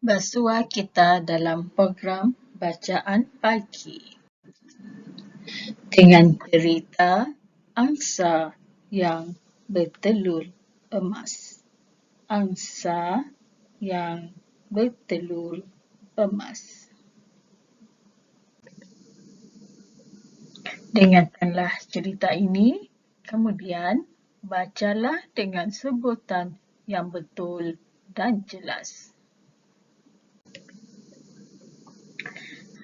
Bersua kita dalam program Bacaan Pagi dengan cerita Angsa yang bertelur emas. Angsa yang bertelur emas. Dengarkanlah cerita ini, kemudian bacalah dengan sebutan yang betul dan jelas.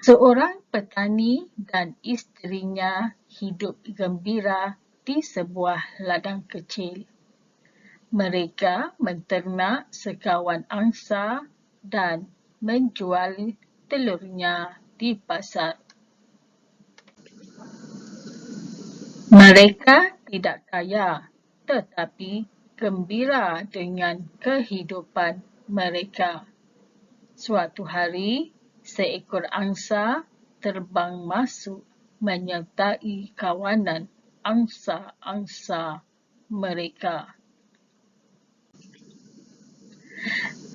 Seorang petani dan isterinya hidup gembira di sebuah ladang kecil. Mereka menternak sekawan angsa dan menjual telurnya di pasar. Mereka tidak kaya, tetapi gembira dengan kehidupan mereka. Suatu hari, seekor angsa terbang masuk menyertai kawanan angsa-angsa mereka.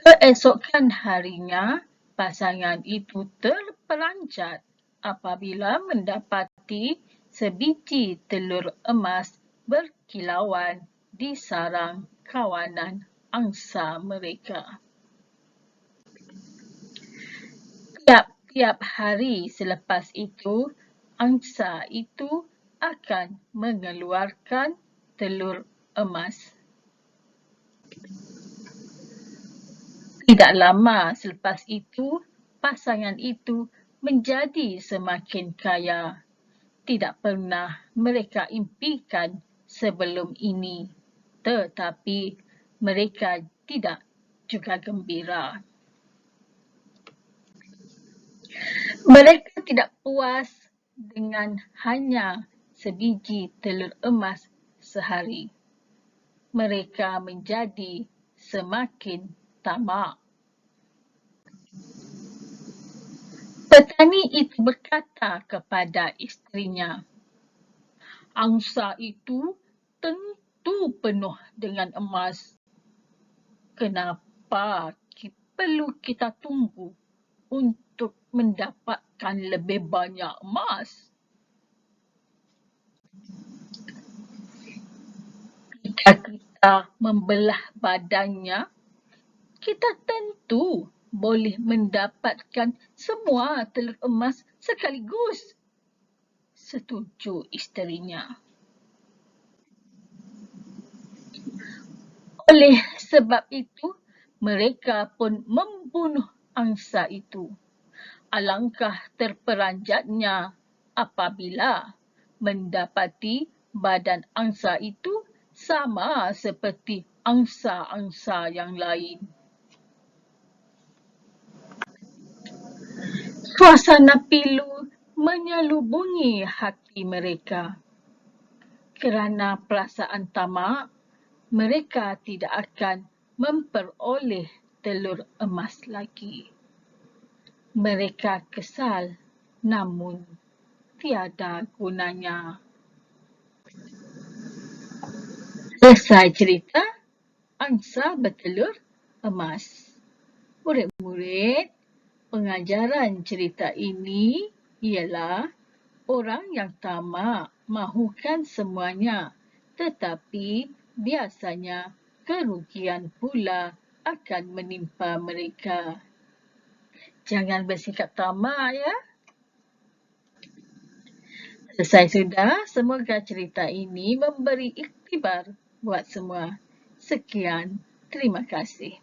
Keesokan harinya, pasangan itu terperanjat apabila mendapati sebiji telur emas berkilauan di sarang kawanan angsa mereka. Tiap-tiap hari selepas itu, angsa itu akan mengeluarkan telur emas. Tidak lama selepas itu, pasangan itu menjadi semakin kaya. Tidak pernah mereka impikan sebelum ini, tetapi mereka tidak juga gembira. Mereka tidak puas dengan hanya sebiji telur emas sehari. Mereka menjadi semakin tamak. Petani itu berkata kepada isterinya, "Angsa itu tentu penuh dengan emas. Kenapa perlu kita tunggu untuk mendapatkan lebih banyak emas? Jika kita membelah badannya, kita tentu boleh mendapatkan semua telur emas sekaligus." Setuju isterinya. Oleh sebab itu, mereka pun membunuh angsa itu. Alangkah terperanjatnya apabila mendapati badan angsa itu sama seperti angsa-angsa yang lain. Suasana pilu menyelubungi hati mereka. Kerana perasaan tamak, mereka tidak akan memperoleh telur emas lagi. Mereka kesal, namun tiada gunanya. Selesai cerita, angsa bertelur emas. Murid-murid, pengajaran cerita ini ialah orang yang tamak mahukan semuanya, tetapi biasanya kerugian pula akan menimpa mereka. Jangan bersikap tamak ya. Selesai sudah, semoga cerita ini memberi iktibar buat semua. Sekian, terima kasih.